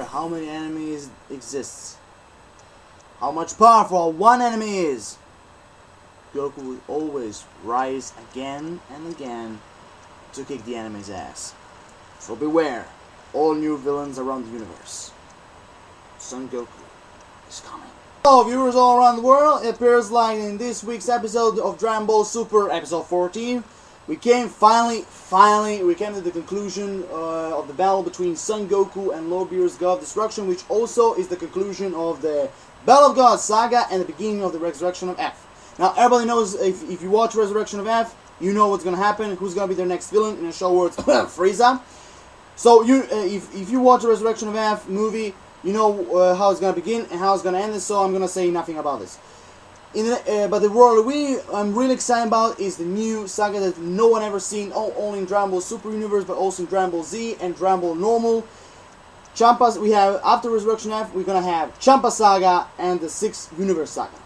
How many enemies exists, how much powerful one enemy is, Goku will always rise again and again to kick the enemy's ass. So beware, all new villains around the universe. Son Goku is coming. Hello viewers all around the world, it appears like in this week's episode of Dragon Ball Super, episode 14, we came finally to the conclusion of the battle between Son Goku and Lord Beerus God of Destruction, which also is the conclusion of the Battle of God Saga and the beginning of the Resurrection of F. Now everybody knows, if you watch Resurrection of F, you know what's gonna happen, who's gonna be their next villain, in a show words, Frieza. So if you watch the Resurrection of F movie, you know how it's gonna begin and how it's gonna end, so I'm gonna say nothing about this. But the world I'm really excited about is the new saga that no one ever seen, only in Dragon Ball Super Universe, but also in Dragon Ball Z and Dragon Ball Normal. Champas, we have, after Resurrection F, we're gonna have Champa Saga and the 6th Universe Saga.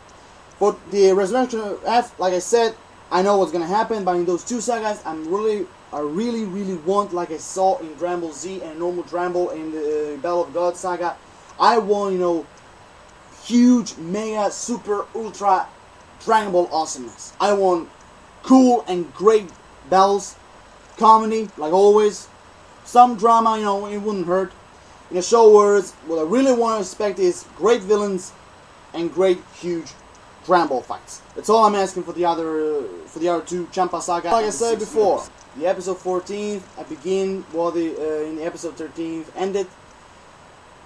For the Resurrection F, like I said, I know what's gonna happen, but in those two sagas, I really want, like I saw in Dragon Ball Z and normal Dragon Ball in the Battle of God Saga, I want, you know, huge, mega, super, ultra Dragon Ball awesomeness. I want cool and great battles, comedy, like always, some drama, you know, it wouldn't hurt. In a show words, what I really want to expect is great villains and great, huge Dragon Ball fights. That's all I'm asking for the other two Champa Saga. Like I said before, the episode 14 I begin while in the episode 13 ended.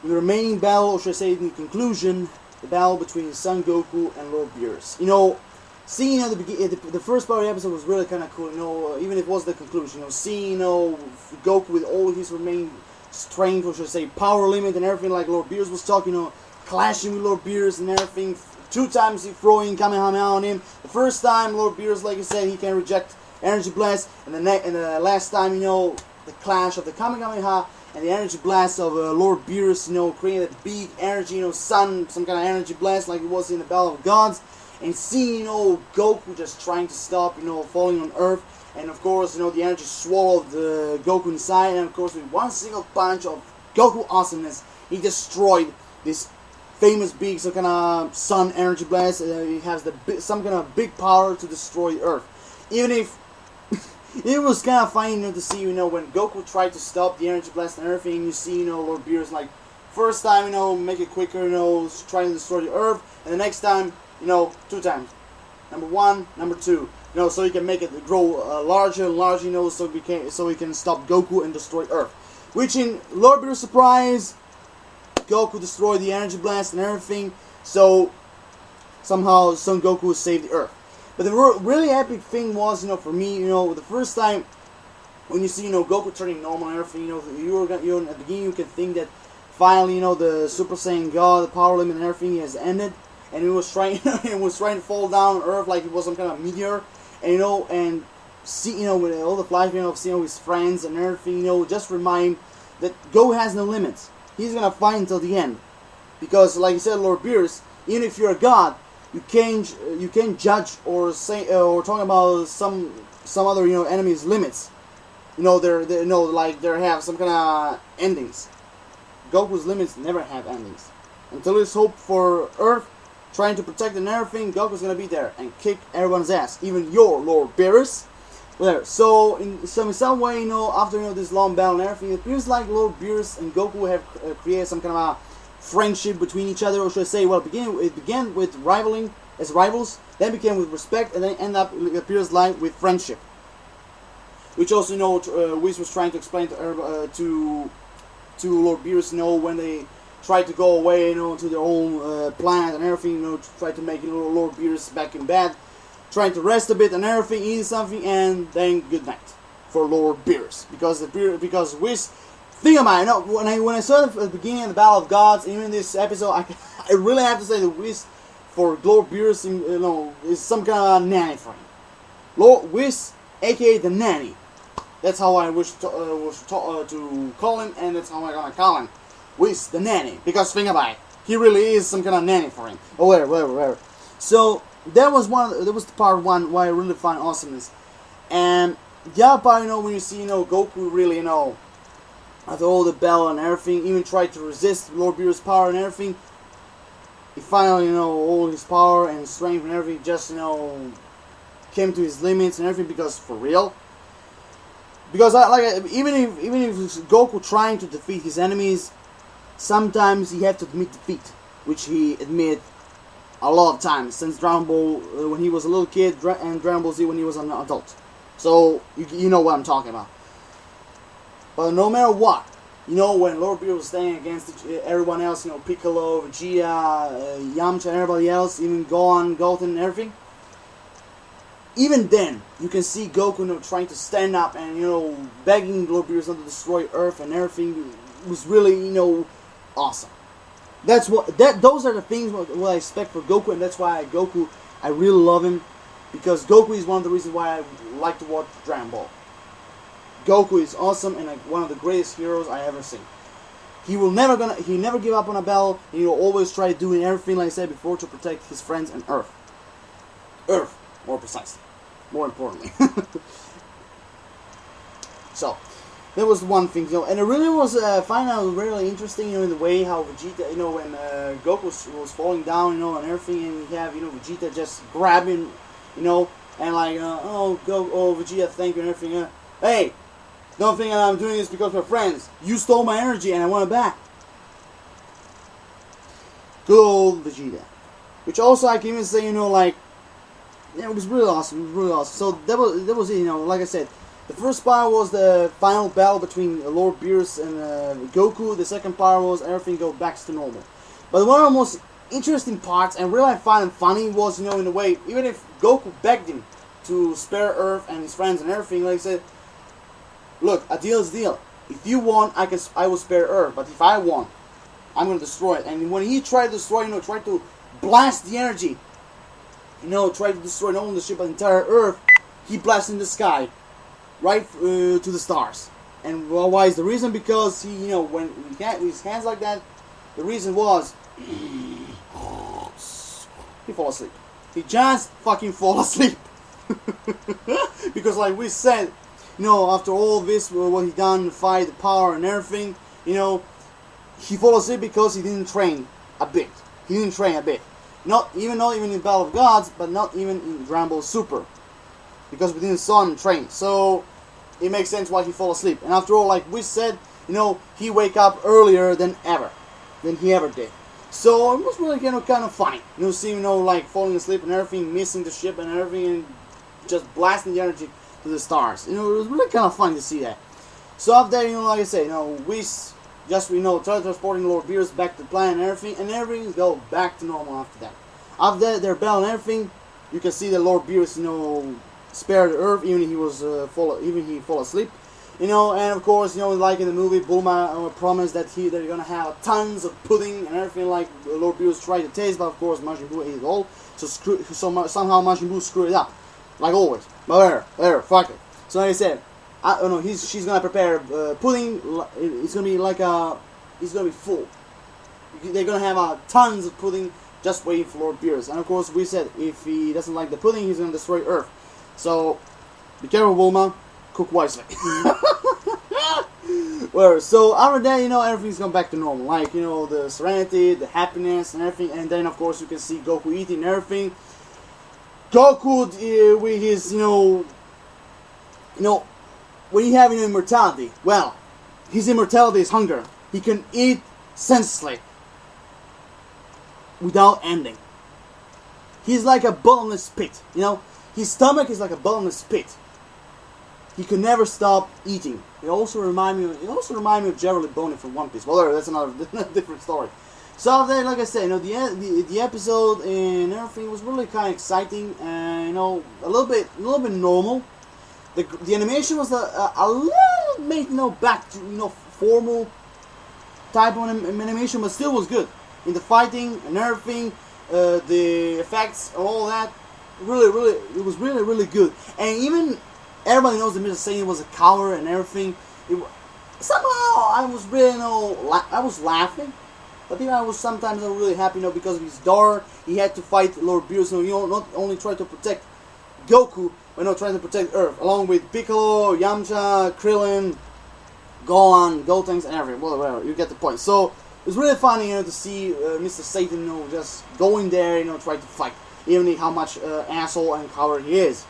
The remaining battle, or should I say in the conclusion, the battle between Son Goku and Lord Beerus. You know, seeing at the first part of the episode was really kind of cool. You know, even if it was the conclusion. You know, seeing Goku with all his remaining strength, or should I say power limit and everything, like Lord Beerus was talking. You know, clashing with Lord Beerus and everything. 2 times he throwing Kamehameha on him. The first time Lord Beerus, like I said, he can reject Energy Blast, and the last time, you know, the clash of the Kamehameha and the Energy Blast of Lord Beerus, you know, creating that big energy, you know, some kind of Energy Blast like it was in the Battle of Gods, and seeing, you know, Goku just trying to stop, you know, falling on Earth, and of course, you know, the energy swallowed Goku inside, and of course, with one single punch of Goku awesomeness, he destroyed this famous big some kind of sun energy blast. He has some kind of big power to destroy Earth. Even if it was kind of funny, you know, to see, you know, when Goku tried to stop the energy blast and everything, you see, you know, Lord Beerus, like, first time, you know, make it quicker, you know, trying to destroy the Earth, and the next time, you know, 2 times. Number 1, number 2. You know, so he can make it grow larger and larger, you know, so he can stop Goku and destroy Earth. Which, in Lord Beerus' surprise, Goku destroyed the energy blast and everything, so somehow Son Goku saved the Earth. But the really epic thing was, you know, for me, you know, the first time when you see, you know, Goku turning normal and everything, you know, at the beginning you can think that finally, you know, the Super Saiyan God, the power limit and everything has ended, and he was trying to fall down on Earth like it was some kind of meteor, and you know, and see, you know, with all the flashbacks, you know, of seeing his friends and everything, you know, just remind that Goku has no limits. He's gonna fight until the end, because, like you said, Lord Beerus, even if you're a god, you can't judge or say or talk about some other, you know, enemy's limits. You know, they know, like, they have some kind of endings. Goku's limits never have endings. Until it's hope for Earth, trying to protect and everything, Goku's gonna be there and kick everyone's ass, even your Lord Beerus. Whatever. So in some way, you know, after, you know, this long battle and everything, it feels like Lord Beerus and Goku have created some kind of a friendship between each other, or should I say, well, it began with rivaling as rivals, then became with respect, and then end up, it appears like, with friendship. Which also, you know, Whis was trying to explain to Lord Beerus, you know, when they tried to go away, you know, to their own planet and everything, you know, to try to make, you know, Lord Beerus back in bed, trying to rest a bit and everything, eat something, and then good night for Lord Beerus, because Whis. Think about it. You know, when I saw the beginning of the Battle of Gods, even in this episode, I really have to say the Whis for Lord Beerus, you know, is some kind of nanny for him. Lord Whis, aka the nanny. That's how I wish to call him, and that's how I'm gonna call him, Whis the nanny. Because think about it, he really is some kind of nanny for him. Oh, whatever. So that was the part one why I really find awesomeness. And the other part, when you see, Goku really, after all the battle and everything, even tried to resist Lord Beerus' power and everything, he finally, all his power and strength and everything just, came to his limits and everything, because for real. Because even if Goku trying to defeat his enemies, sometimes he had to admit defeat, which he admitted a lot of times since Dragon Ball when he was a little kid and Dragon Ball Z when he was an adult. So you know what I'm talking about. But no matter what, when Lord Beerus was standing against everyone else, Piccolo, Vegeta, Yamcha, and everybody else, even Gohan, Goten, and everything. Even then, you can see Goku, trying to stand up and begging Lord Beerus not to destroy Earth and everything. It was really awesome. Those are the things what I expect for Goku, and that's why I really love him, because Goku is one of the reasons why I like to watch Dragon Ball. Goku is awesome and one of the greatest heroes I ever seen. He never give up on a battle. He will always try doing everything, like I said before, to protect his friends and Earth. Earth, more precisely, more importantly. So. That was one thing, and it really was find out really interesting, in the way how Vegeta, when Goku was falling down, and everything, and you have, Vegeta just grab him, and like, Vegeta, thank you, and everything. Hey, don't think I'm doing this because we're friends. You stole my energy, and I want it back. Good old Vegeta, which also I can even say, it was really awesome. It was really awesome. So that was it. Like I said. The first part was the final battle between Lord Beerus and Goku. The second part was everything go back to normal. But one of the most interesting parts, and really I find it funny, was, in a way, even if Goku begged him to spare Earth and his friends and everything, like I said, look, a deal is a deal. If you won, I will spare Earth. But if I won, I'm going to destroy it. And when he tried to destroy, tried to blast the energy, tried to destroy not only the ship but the entire Earth, he blasted in the sky. Right to the stars. And why is the reason? Because he, when he had his hands like that, the reason was he fall asleep. He just fucking fall asleep. Because like we said, after all this, what he done, the fight, the power and everything, he fall asleep because he didn't train a bit. He didn't train a bit. Not even in Battle of Gods, but not even in Dragon Ball Super. Because we didn't saw him train. So it makes sense why he fall asleep. And after all, like we said, he wake up earlier than he ever did. So it was really kind of funny. Seeing like falling asleep and everything, missing the ship and everything, and just blasting the energy to the stars. It was really kind of fun to see that. So after that, like I said, we just transporting Lord Beerus back to the planet and everything go back to normal after that. After that, their battle and everything, you can see that Lord Beerus, spared the Earth, even he fall asleep, and of course, like in the movie, Bulma promised that they're gonna have tons of pudding and everything, like Lord Beerus tried to taste, but of course Majin Buu ate it all, so somehow Majin Buu screwed it up, like always. But whatever, fuck it. So like I said, she's gonna prepare pudding. It's gonna be it's gonna be full. They're gonna have tons of pudding just waiting for Lord Beerus, and of course we said if he doesn't like the pudding, he's gonna destroy Earth. So, be careful, Bulma. Cook wisely. Well, so after that, everything's gone back to normal. Like, the serenity, the happiness, and everything. And then, of course, you can see Goku eating and everything. Goku, with his, when you have immortality, well, his immortality is hunger. He can eat senselessly without ending. He's like a bottomless pit, His stomach is like a bottomless pit. He could never stop eating. It also remind me of Jerry Boney from One Piece. Well, that's another different story. So then, like I said, the episode and everything was really kind of exciting, and a little bit normal. The animation was a little bit back to formal type of animation, but still was good. In the fighting and everything, the effects and all that. It was really good. And even everybody knows that Mr. Satan was a coward and everything. Somehow I was really, I was laughing But even I was sometimes not really happy, because of his daughter, he had to fight Lord Beerus, not only try to protect Goku, but trying to protect Earth, along with Piccolo, Yamcha, Krillin, Gohan, Gotenks, and everything. Well, whatever, you get the point. So it was really funny, to see Mr. Satan, just going there, try to fight, even how much asshole and coward he is.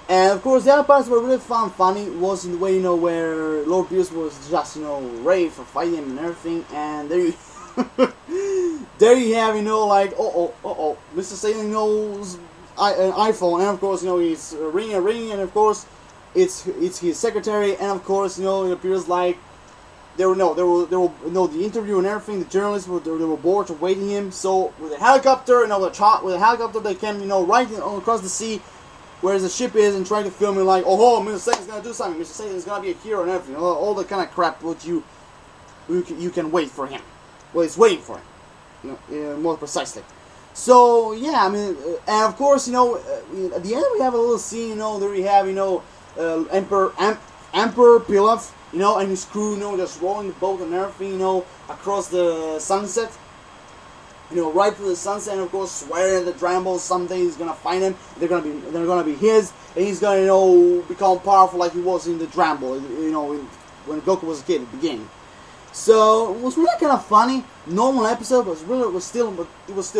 And of course, the other parts were really funny was in the way, where Lord Beerus was just, ready for fighting him and everything, and there you, there you have, like, Mr. Satan knows an iPhone, and of course, he's ringing, and of course, it's his secretary, and of course, it appears like there were the interview and everything. The journalists were bored of waiting him. So with a helicopter, with a helicopter, they came, right across the sea, where the ship is, and trying to film it like, oh, Mr. Satan's gonna do something. Mr. Satan's gonna be a hero and everything. All the kind of crap what you can wait for him. Well, it's waiting for him, more precisely. So yeah, and of course, at the end we have a little scene, there we have, Emperor Pilaf, and his crew, just rowing the boat and everything, across the sunset, right through the sunset, and of course swearing that Dragon Ball someday is gonna find him. They're gonna be his, and he's gonna, become powerful like he was in the Dragon Ball, when Goku was a kid at the beginning. So it was really kind of funny, normal episode, but it was still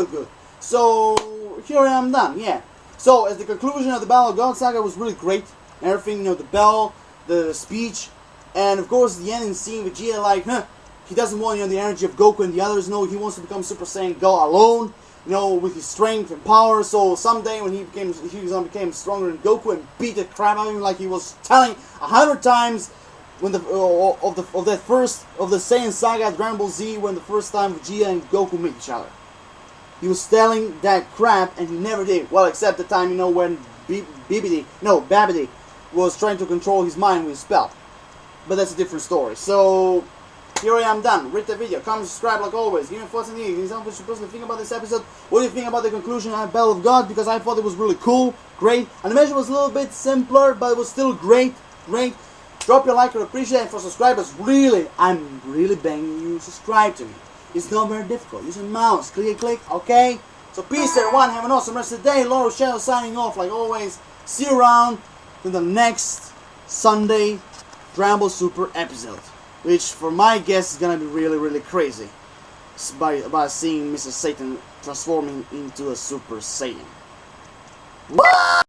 good. So here I am done, yeah. So as the conclusion of the Battle of God Saga was really great. Everything, the bell, the speech, and of course the ending scene with Vegeta, like, he doesn't want, the energy of Goku and the others. No, he wants to become Super Saiyan God alone, with his strength and power. So someday when he's gonna become stronger than Goku and beat the crap out of him, like he was telling 100 times when the Saiyan Saga Dragon Ball Z, when the first time Vegeta and Goku meet each other. He was telling that crap, and he never did. Well, except the time, when Babidi was trying to control his mind with a spell. But that's a different story. So here I am done. Rate the video, comment, subscribe like always. Give me thoughts and ideas. What you personally think about this episode. What do you think about the conclusion of Battle of God? Because I thought it was really cool, great. Animation was a little bit simpler, but it was still great. Drop your like or appreciate it. For subscribers, I'm really begging you to subscribe to me. It's not very difficult. Use a mouse. Click, okay? So peace everyone. Have an awesome rest of the day. Lord Shadow signing off like always. See you around in the next Sunday Dragon Ball Super episode. Which for my guess is gonna be really crazy. By seeing Mr. Satan transforming into a Super Saiyan. What?